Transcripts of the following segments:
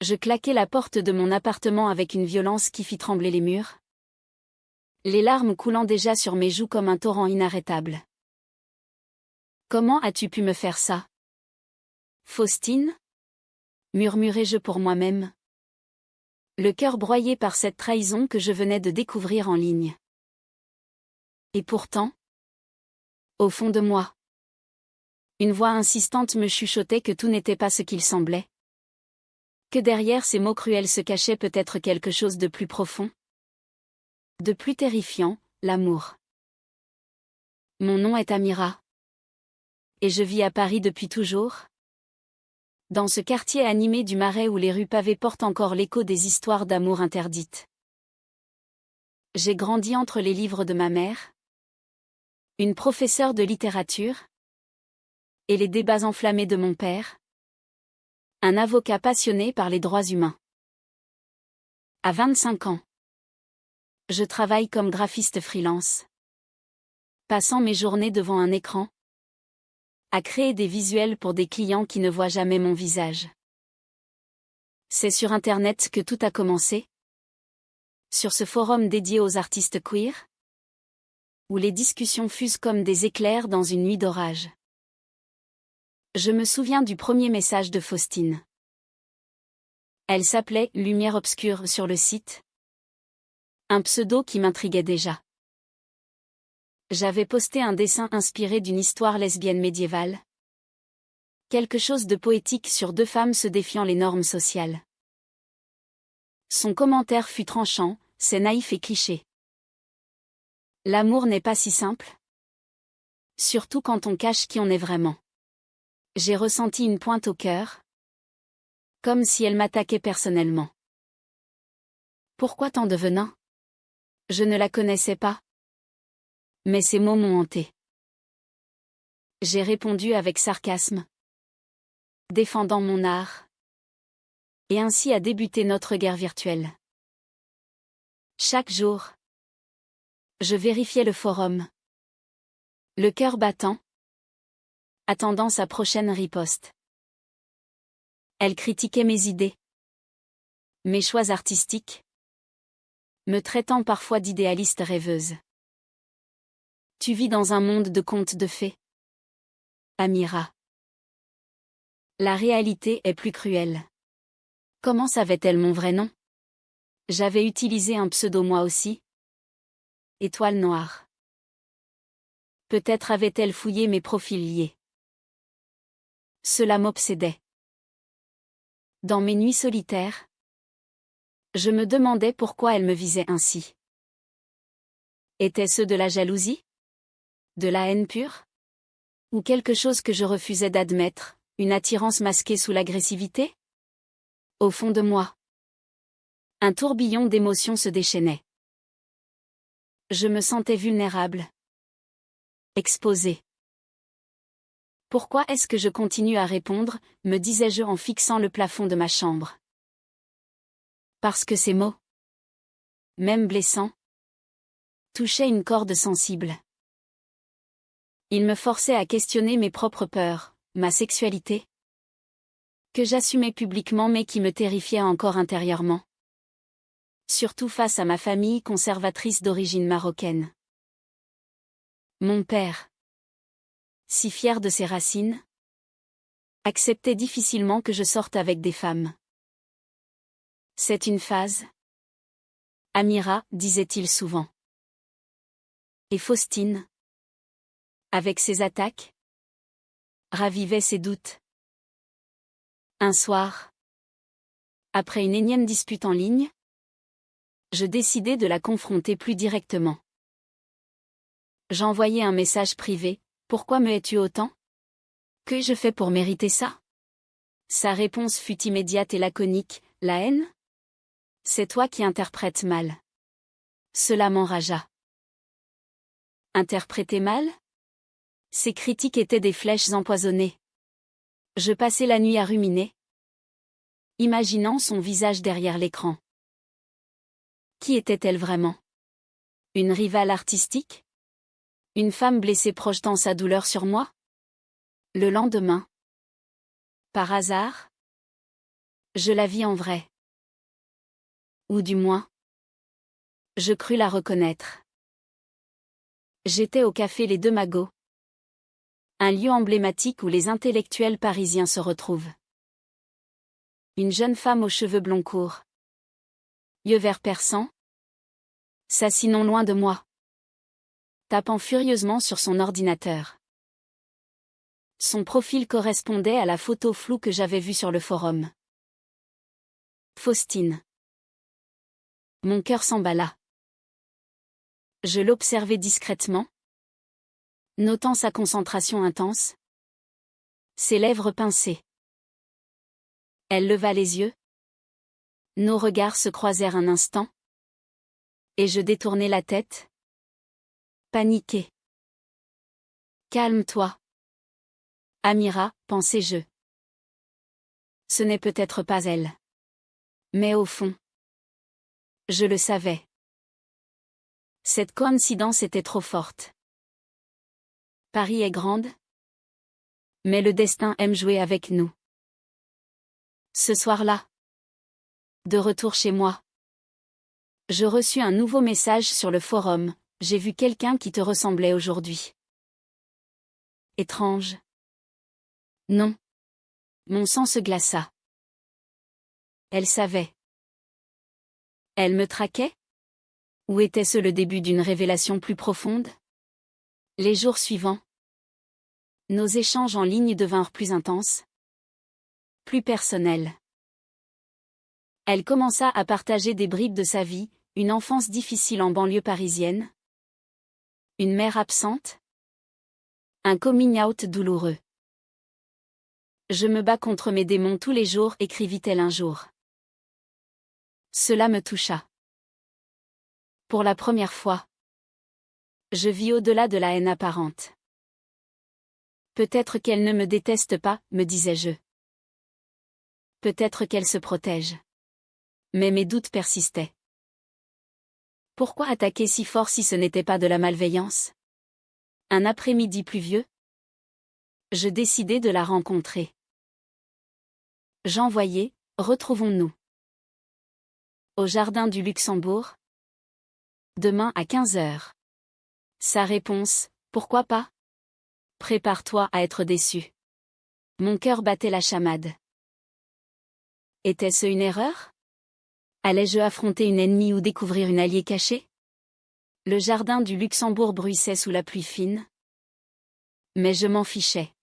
Je claquai la porte de mon appartement avec une violence qui fit trembler les murs, les larmes coulant déjà sur mes joues comme un torrent inarrêtable. Comment as-tu pu me faire ça, Faustine? Murmurai-je pour moi-même, le cœur broyé par cette trahison que je venais de découvrir en ligne. Et pourtant, au fond de moi, une voix insistante me chuchotait que tout n'était pas ce qu'il semblait. Que derrière ces mots cruels se cachait peut-être quelque chose de plus profond, de plus terrifiant, l'amour. Mon nom est Amira. Et je vis à Paris depuis toujours. Dans ce quartier animé du Marais où les rues pavées portent encore l'écho des histoires d'amour interdites. J'ai grandi entre les livres de ma mère, une professeure de littérature, et les débats enflammés de mon père, un avocat passionné par les droits humains. À 25 ans, je travaille comme graphiste freelance, passant mes journées devant un écran, à créer des visuels pour des clients qui ne voient jamais mon visage. C'est sur Internet que tout a commencé. Sur ce forum dédié aux artistes queer, où les discussions fusent comme des éclairs dans une nuit d'orage. Je me souviens du premier message de Faustine. Elle s'appelait « Lumière obscure » sur le site. Un pseudo qui m'intriguait déjà. J'avais posté un dessin inspiré d'une histoire lesbienne médiévale. Quelque chose de poétique sur deux femmes se défiant les normes sociales. Son commentaire fut tranchant, c'est naïf et cliché. L'amour n'est pas si simple. Surtout quand on cache qui on est vraiment. J'ai ressenti une pointe au cœur. Comme si elle m'attaquait personnellement. Pourquoi tant de venin? Je ne la connaissais pas. Mais ces mots m'ont hanté. J'ai répondu avec sarcasme, défendant mon art. Et ainsi a débuté notre guerre virtuelle. Chaque jour, je vérifiais le forum. Le cœur battant, attendant sa prochaine riposte. Elle critiquait mes idées, mes choix artistiques, me traitant parfois d'idéaliste rêveuse. Tu vis dans un monde de contes de fées, Amira. La réalité est plus cruelle. Comment savait-elle mon vrai nom? J'avais utilisé un pseudo moi aussi. Étoile noire. Peut-être avait-elle fouillé mes profils liés. Cela m'obsédait. Dans mes nuits solitaires, je me demandais pourquoi elle me visait ainsi. Était-ce de la jalousie? De la haine pure? Ou quelque chose que je refusais d'admettre, une attirance masquée sous l'agressivité? Au fond de moi, un tourbillon d'émotions se déchaînait. Je me sentais vulnérable. Exposée. Pourquoi est-ce que je continue à répondre, me disais-je en fixant le plafond de ma chambre. Parce que ces mots, même blessants, touchaient une corde sensible. Ils me forçaient à questionner mes propres peurs, ma sexualité, que j'assumais publiquement mais qui me terrifiait encore intérieurement. Surtout face à ma famille conservatrice d'origine marocaine. Mon père, si fier de ses racines, acceptait difficilement que je sorte avec des femmes. C'est une phase, Amira, disait-il souvent. Et Faustine, avec ses attaques, ravivait ses doutes. Un soir, après une énième dispute en ligne, je décidai de la confronter plus directement. J'envoyai un message privé, « Pourquoi me hais-tu autant? Qu'ai-je fait pour mériter ça ?» Sa réponse fut immédiate et laconique, « La haine? C'est toi qui interprètes mal. » Cela m'enragea. Interpréter mal? Ces critiques étaient des flèches empoisonnées. Je passai la nuit à ruminer, imaginant son visage derrière l'écran. Qui était-elle vraiment? Une rivale artistique? Une femme blessée projetant sa douleur sur moi? Le lendemain, par hasard, Je la vis en vrai. Ou du moins, je crus la reconnaître. J'étais au café Les Deux Magots. Un lieu emblématique où les intellectuels parisiens se retrouvent. Une jeune femme aux cheveux blonds courts. Yeux verts perçants. S'assit non loin de moi. Tapant furieusement sur son ordinateur. Son profil correspondait à la photo floue que j'avais vue sur le forum. Faustine. Mon cœur s'emballa. Je l'observai discrètement, notant sa concentration intense, ses lèvres pincées. Elle leva les yeux. Nos regards se croisèrent un instant. Et je détournai la tête. Paniqué. Calme-toi. Amira, pensai-je. Ce n'est peut-être pas elle. Mais au fond, je le savais. Cette coïncidence était trop forte. Paris est grande, mais le destin aime jouer avec nous. Ce soir-là, de retour chez moi, je reçus un nouveau message sur le forum. J'ai vu quelqu'un qui te ressemblait aujourd'hui. Étrange. Non. Mon sang se glaça. Elle savait. Elle me traquait? Ou était-ce le début d'une révélation plus profonde? Les jours suivants, nos échanges en ligne devinrent plus intenses, plus personnels. Elle commença à partager des bribes de sa vie, une enfance difficile en banlieue parisienne, une mère absente, un coming out douloureux. Je me bats contre mes démons tous les jours, écrivit-elle un jour. Cela me toucha. Pour la première fois, je vis au-delà de la haine apparente. Peut-être qu'elle ne me déteste pas, me disais-je. Peut-être qu'elle se protège. Mais mes doutes persistaient. Pourquoi attaquer si fort si ce n'était pas de la malveillance? Un après-midi pluvieux, je décidai de la rencontrer. J'envoyai, retrouvons-nous. Au jardin du Luxembourg. Demain à 15 heures. Sa réponse, pourquoi pas? Prépare-toi à être déçu. Mon cœur battait la chamade. Était-ce une erreur? Allais-je affronter une ennemie ou découvrir une alliée cachée? Le jardin du Luxembourg bruissait sous la pluie fine. Mais je m'en fichais.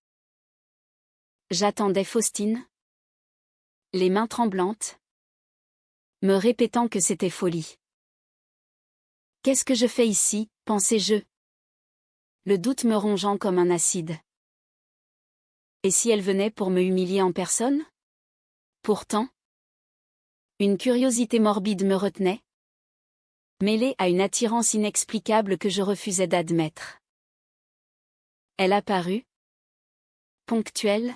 J'attendais Faustine, les mains tremblantes, me répétant que c'était folie. Qu'est-ce que je fais ici, pensais-je. Le doute me rongeant comme un acide. Et si elle venait pour me humilier en personne? Pourtant, une curiosité morbide me retenait, mêlée à une attirance inexplicable que je refusais d'admettre. Elle apparut, ponctuelle,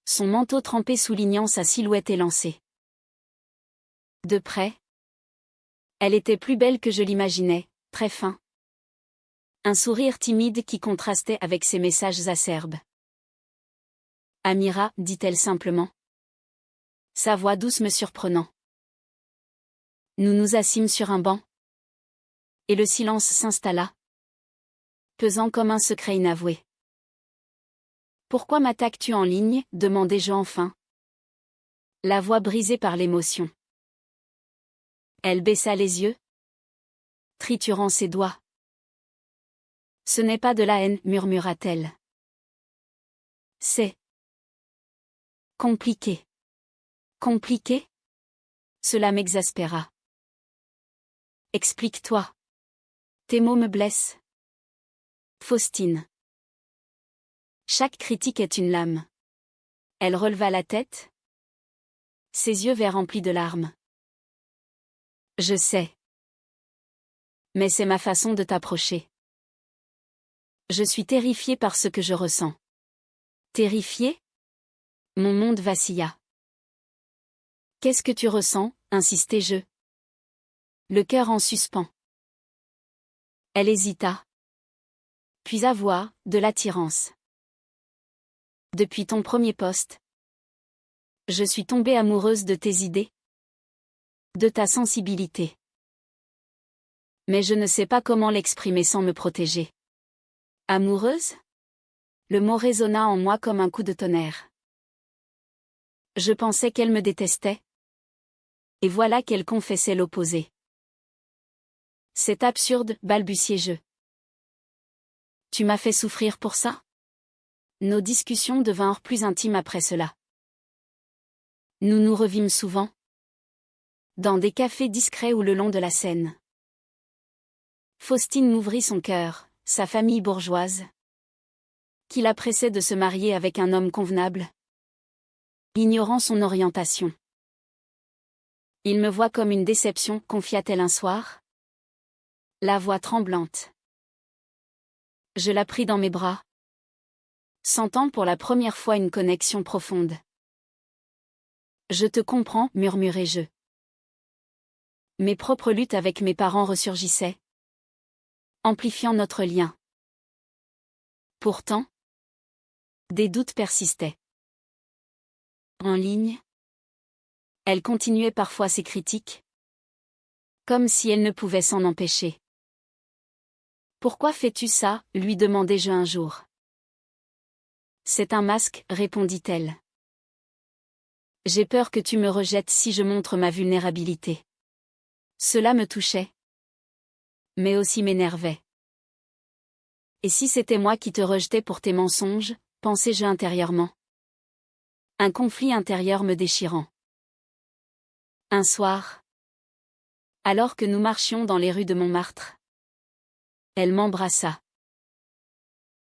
son manteau trempé soulignant sa silhouette élancée. De près, elle était plus belle que je l'imaginais, très fin. Un sourire timide qui contrastait avec ses messages acerbes. Amira, dit-elle simplement. Sa voix douce me surprenant. Nous nous assîmes sur un banc. Et le silence s'installa, pesant comme un secret inavoué. Pourquoi m'attaques-tu en ligne? Demandai-je enfin. La voix brisée par l'émotion. Elle baissa les yeux, triturant ses doigts. Ce n'est pas de la haine, murmura-t-elle. C'est compliqué. Compliqué? Cela m'exaspéra. Explique-toi. Tes mots me blessent. Faustine. Chaque critique est une lame. Elle releva la tête. Ses yeux verts remplis de larmes. Je sais. Mais c'est ma façon de t'approcher. Je suis terrifiée par ce que je ressens. Terrifiée? Mon monde vacilla. Qu'est-ce que tu ressens? Insistai-je. Le cœur en suspens. Elle hésita. Puis avoua, de l'attirance. Depuis ton premier poste. Je suis tombée amoureuse de tes idées, de ta sensibilité. Mais je ne sais pas comment l'exprimer sans me protéger. Amoureuse? Le mot résonna en moi comme un coup de tonnerre. Je pensais qu'elle me détestait. Et voilà qu'elle confessait l'opposé. C'est absurde, balbutiai-je. Tu m'as fait souffrir pour ça? Nos discussions devinrent plus intimes après cela. Nous nous revîmes souvent. Dans des cafés discrets ou le long de la Seine. Faustine m'ouvrit son cœur, sa famille bourgeoise. Qui la pressait de se marier avec un homme convenable? Ignorant son orientation. Il me voit comme une déception, confia-t-elle un soir. La voix tremblante. Je la pris dans mes bras. Sentant pour la première fois une connexion profonde. Je te comprends, murmurai-je. Mes propres luttes avec mes parents ressurgissaient, amplifiant notre lien. Pourtant, des doutes persistaient. En ligne, elle continuait parfois ses critiques, comme si elle ne pouvait s'en empêcher. Pourquoi fais-tu ça? Lui demandai-je un jour. C'est un masque, répondit-elle. J'ai peur que tu me rejettes si je montre ma vulnérabilité. Cela me touchait, mais aussi m'énervait. Et si c'était moi qui te rejetais pour tes mensonges, pensais-je intérieurement. Un conflit intérieur me déchirant. Un soir, alors que nous marchions dans les rues de Montmartre, elle m'embrassa.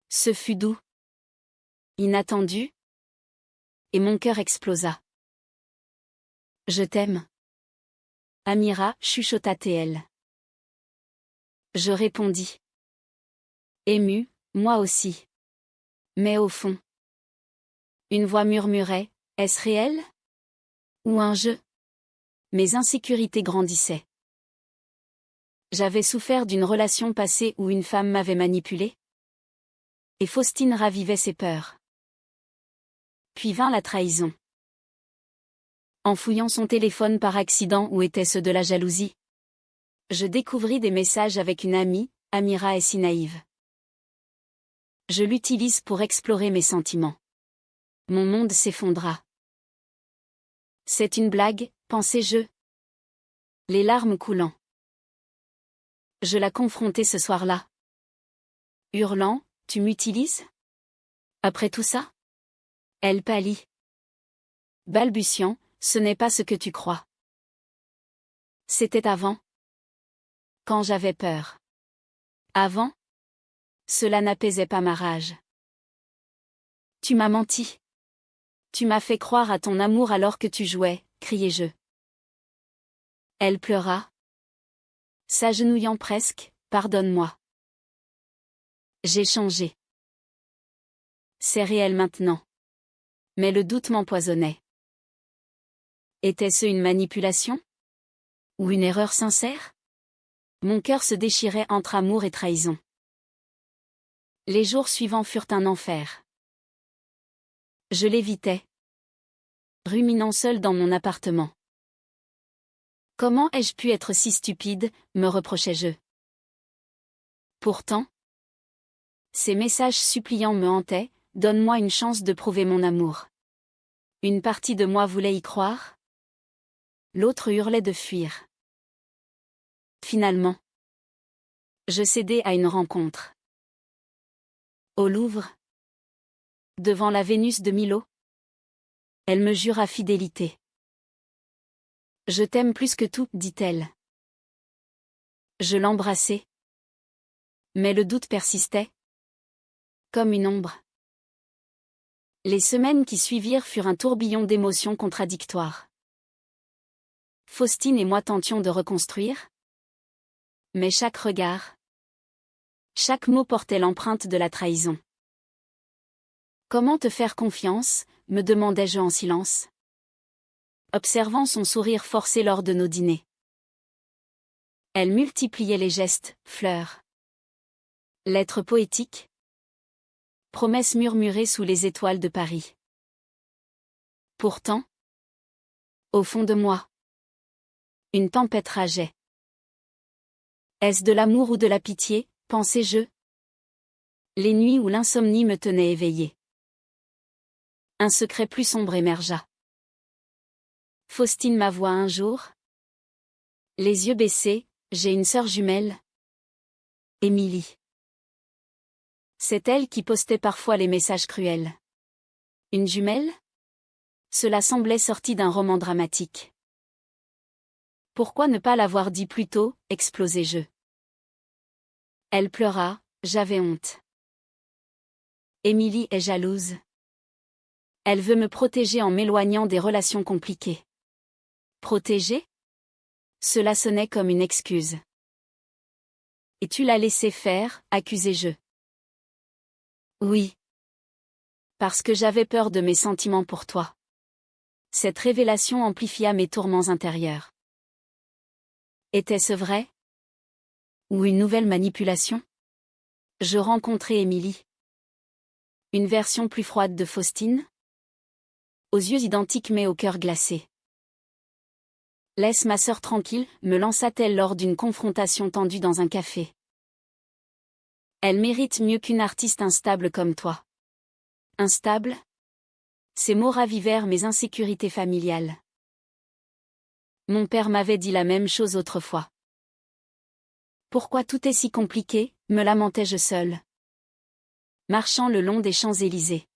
Ce fut doux, inattendu, et mon cœur explosa. Je t'aime. Amira, chuchota-t-elle. Je répondis. Émue, moi aussi. Mais au fond. Une voix murmurait, est-ce réel? Ou un jeu? Mes insécurités grandissaient. J'avais souffert d'une relation passée où une femme m'avait manipulée. Et Faustine ravivait ses peurs. Puis vint la trahison. En fouillant son téléphone par accident, où était-ce de la jalousie? Je découvris des messages avec une amie, Amira est si naïve. Je l'utilise pour explorer mes sentiments. Mon monde s'effondra. C'est une blague, pensai-je. Les larmes coulant. Je la confrontai ce soir-là. Hurlant, tu m'utilises? Après tout ça? Elle pâlit. Balbutiant, ce n'est pas ce que tu crois. C'était avant. Quand j'avais peur. Avant? Cela n'apaisait pas ma rage. Tu m'as menti. Tu m'as fait croire à ton amour alors que tu jouais, criai-je. Elle pleura. S'agenouillant presque, pardonne-moi. J'ai changé. C'est réel maintenant. Mais le doute m'empoisonnait. Était-ce une manipulation? Ou une erreur sincère? Mon cœur se déchirait entre amour et trahison. Les jours suivants furent un enfer. Je l'évitais. Ruminant seul dans mon appartement. Comment ai-je pu être si stupide, me reprochais-je. Pourtant, ces messages suppliants me hantaient, donne-moi une chance de prouver mon amour. Une partie de moi voulait y croire. L'autre hurlait de fuir. Finalement, je cédai à une rencontre. Au Louvre. Devant la Vénus de Milo. Elle me jura fidélité. Je t'aime plus que tout, dit-elle. Je l'embrassai. Mais le doute persistait. Comme une ombre. Les semaines qui suivirent furent un tourbillon d'émotions contradictoires. Faustine et moi tentions de reconstruire. Mais chaque regard, chaque mot portait l'empreinte de la trahison. Comment te faire confiance, me demandai-je en silence. Observant son sourire forcé lors de nos dîners. Elle multipliait les gestes, fleurs. Lettres poétiques. Promesses murmurées sous les étoiles de Paris. Pourtant, Au fond de moi, une tempête rageait. Est-ce de l'amour ou de la pitié, pensais-je? Les nuits où l'insomnie me tenait éveillée. Un secret plus sombre émergea. Faustine m'avoua un jour. Les yeux baissés, j'ai une sœur jumelle. Émilie. C'est elle qui postait parfois les messages cruels. Une jumelle? Cela semblait sorti d'un roman dramatique. Pourquoi ne pas l'avoir dit plus tôt, explosai-je. Elle pleura, j'avais honte. Émilie est jalouse. Elle veut me protéger en m'éloignant des relations compliquées. Protéger? Cela sonnait comme une excuse. Et tu l'as laissé faire, accusai-je. Oui. Parce que j'avais peur de mes sentiments pour toi. Cette révélation amplifia mes tourments intérieurs. Était-ce vrai? Ou une nouvelle manipulation? Je rencontrai Émilie. Une version plus froide de Faustine? Aux yeux identiques mais au cœur glacé. Laisse ma sœur tranquille, me lança-t-elle lors d'une confrontation tendue dans un café. Elle mérite mieux qu'une artiste instable comme toi. Instable? Ces mots ravivèrent mes insécurités familiales. Mon père m'avait dit la même chose autrefois. Pourquoi tout est si compliqué, me lamentais-je seule. Marchant le long des Champs-Élysées.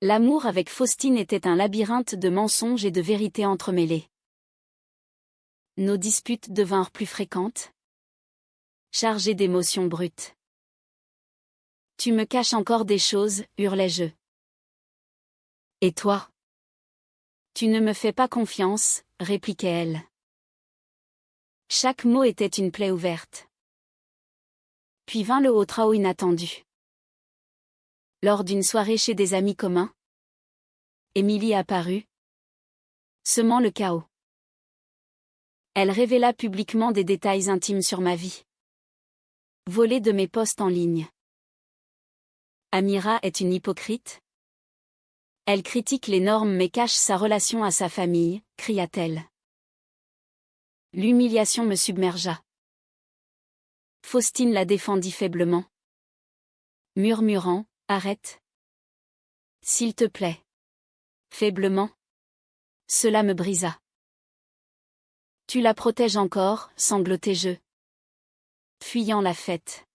L'amour avec Faustine était un labyrinthe de mensonges et de vérités entremêlées. Nos disputes devinrent plus fréquentes, chargées d'émotions brutes. Tu me caches encore des choses, hurlai-je. Et toi? Tu ne me fais pas confiance, répliquait-elle. Chaque mot était une plaie ouverte. Puis vint le haut trahau inattendu. Lors d'une soirée chez des amis communs, Émilie apparut, semant le chaos. Elle révéla publiquement des détails intimes sur ma vie. Volée de mes posts en ligne. Amira est une hypocrite? Elle critique les normes mais cache sa relation à sa famille, cria-t-elle. L'humiliation me submergea. Faustine la défendit faiblement. Murmurant, arrête. S'il te plaît. Faiblement. Cela me brisa. Tu la protèges encore, sanglotai-je. Fuyant la fête.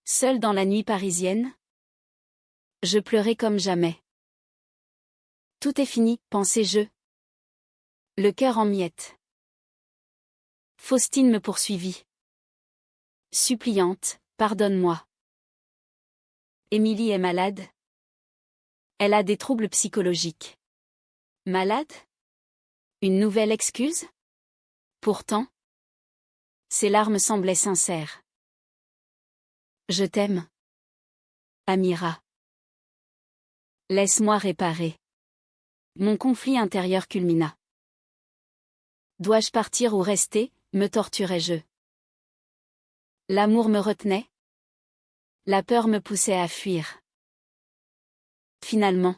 Seule dans la nuit parisienne? Je pleurais comme jamais. Tout est fini, pensai-je. Le cœur en miettes. Faustine me poursuivit. Suppliante, pardonne-moi. Émilie est malade. Elle a des troubles psychologiques. Malade? Une nouvelle excuse? Pourtant, ses larmes semblaient sincères. Je t'aime. Amira. Laisse-moi réparer. Mon conflit intérieur culmina. Dois-je partir ou rester, me torturais-je. L'amour me retenait. La peur me poussait à fuir. Finalement,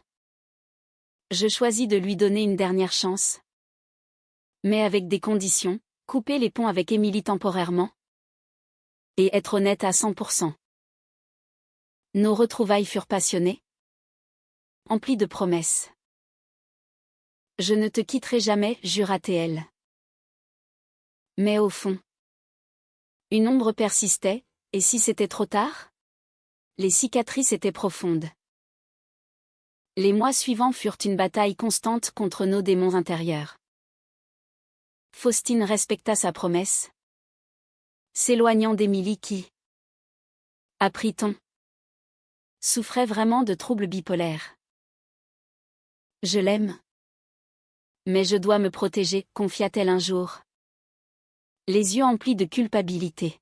je choisis de lui donner une dernière chance. Mais avec des conditions, couper les ponts avec Émilie temporairement. Et être honnête à 100%. Nos retrouvailles furent passionnées. Emplies de promesses. Je ne te quitterai jamais, jura-t-elle. Mais au fond, une ombre persistait, et si c'était trop tard? Les cicatrices étaient profondes. Les mois suivants furent une bataille constante contre nos démons intérieurs. Faustine respecta sa promesse, s'éloignant d'Émilie qui, apprit-on, souffrait vraiment de troubles bipolaires. Je l'aime. Mais je dois me protéger, confia-t-elle un jour. Les yeux emplis de culpabilité.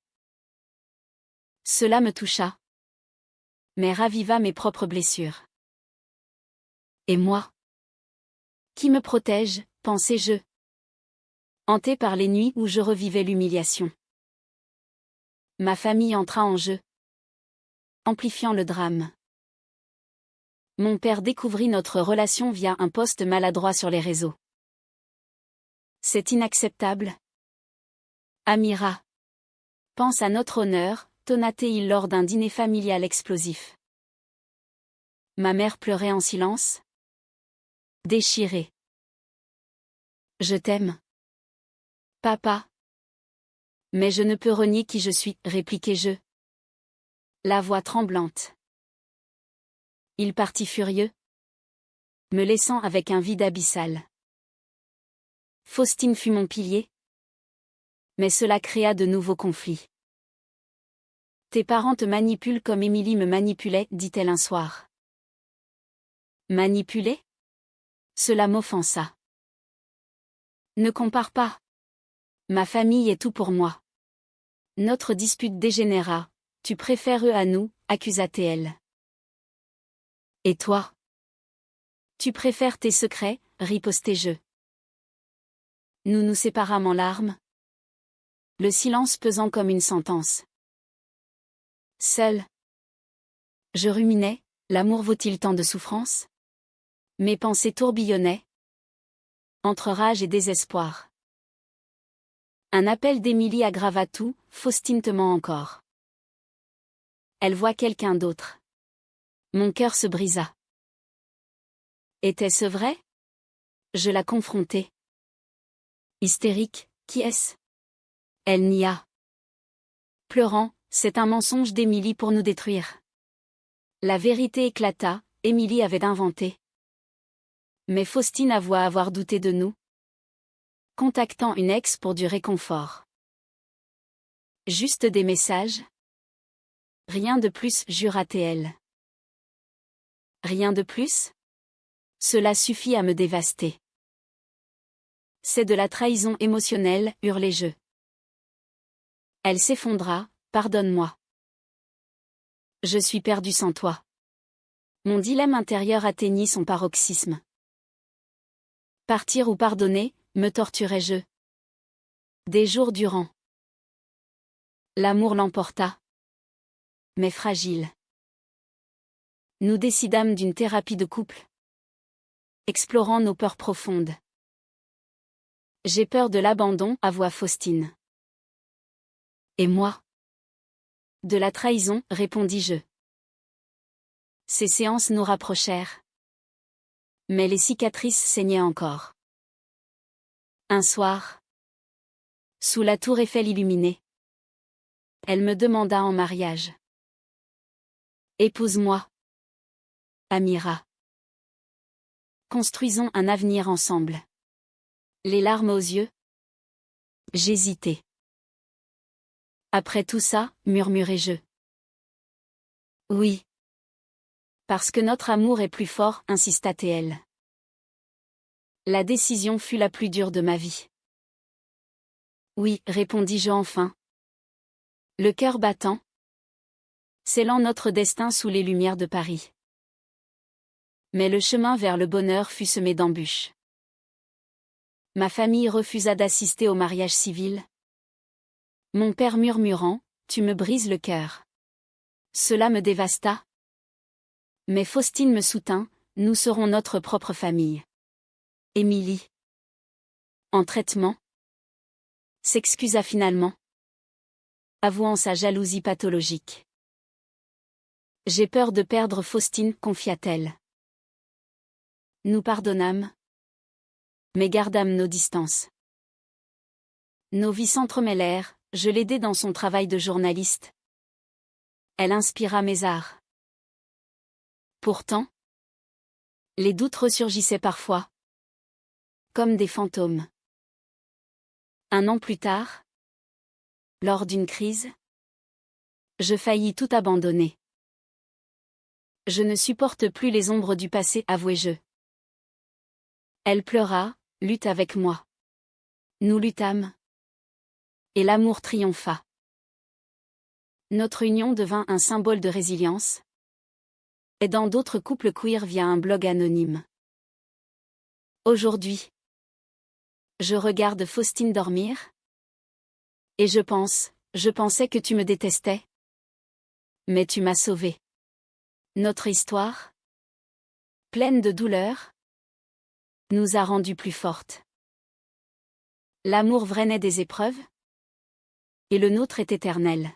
Cela me toucha. Mais raviva mes propres blessures. Et moi? Qui me protège, pensai-je. Hanté par les nuits où je revivais l'humiliation. Ma famille entra en jeu, amplifiant le drame. Mon père découvrit notre relation via un post maladroit sur les réseaux. C'est inacceptable. Amira. Pense à notre honneur, tonna-t-il lors d'un dîner familial explosif. Ma mère pleurait en silence. Déchirée. Je t'aime. Papa. Mais je ne peux renier qui je suis, répliquai-je. La voix tremblante. Il partit furieux, me laissant avec un vide abyssal. Faustine fut mon pilier. Mais cela créa de nouveaux conflits. Tes parents te manipulent comme Émilie me manipulait, dit-elle un soir. Manipuler? Cela m'offensa. Ne compare pas. Ma famille est tout pour moi. Notre dispute dégénéra. Tu préfères eux à nous, accusa-t-elle. Et toi? Tu préfères tes secrets, ripostai-je. Nous nous séparâmes en larmes. Le silence pesant comme une sentence. Seul. Je ruminais, l'amour vaut-il tant de souffrance? Mes pensées tourbillonnaient. Entre rage et désespoir. Un appel d'Émilie aggrava tout, Faustine te ment encore. Elle voit quelqu'un d'autre. Mon cœur se brisa. Était-ce vrai? Je la confrontai. Hystérique, qui est-ce? Elle nia. Pleurant, c'est un mensonge d'Émilie pour nous détruire. La vérité éclata, Émilie avait inventé. Mais Faustine avoua avoir douté de nous. Contactant une ex pour du réconfort. Juste des messages? Rien de plus, jura-t-elle. Rien de plus? Cela suffit à me dévaster. C'est de la trahison émotionnelle, hurlai-je. Elle s'effondra, pardonne-moi. Je suis perdu sans toi. Mon dilemme intérieur atteignit son paroxysme. Partir ou pardonner, me torturais-je. Des jours durant. L'amour l'emporta. Mais fragile. Nous décidâmes d'une thérapie de couple. Explorant nos peurs profondes. J'ai peur de l'abandon, avoua Faustine. Et moi? De la trahison, répondis-je. Ces séances nous rapprochèrent. Mais les cicatrices saignaient encore. Un soir, sous la tour Eiffel illuminée, elle me demanda en mariage. Épouse-moi. Amira. Construisons un avenir ensemble. Les larmes aux yeux. J'hésitais. Après tout ça, murmurai-je. Oui. Parce que notre amour est plus fort, insista-t-elle. La décision fut la plus dure de ma vie. Oui, répondis-je enfin. Le cœur battant. Scellant notre destin sous les lumières de Paris. Mais le chemin vers le bonheur fut semé d'embûches. Ma famille refusa d'assister au mariage civil. Mon père murmurant, tu me brises le cœur. Cela me dévasta. Mais Faustine me soutint, nous serons notre propre famille. Émilie. En traitement. S'excusa finalement. Avouant sa jalousie pathologique. J'ai peur de perdre Faustine, confia-t-elle. Nous pardonnâmes. Mais gardâmes nos distances. Nos vies s'entremêlèrent, je l'aidai dans son travail de journaliste. Elle inspira mes arts. Pourtant, les doutes ressurgissaient parfois. Comme des fantômes. Un an plus tard, lors d'une crise, je faillis tout abandonner. Je ne supporte plus les ombres du passé, avouai-je. Elle pleura, lutte avec moi. Nous luttâmes. Et l'amour triompha. Notre union devint un symbole de résilience. Aidant d'autres couples queer via un blog anonyme. Aujourd'hui, je regarde Faustine dormir. Et je pensais que tu me détestais. Mais tu m'as sauvée. Notre histoire, pleine de douleur, nous a rendues plus fortes. L'amour vrai naît des épreuves, et le nôtre est éternel.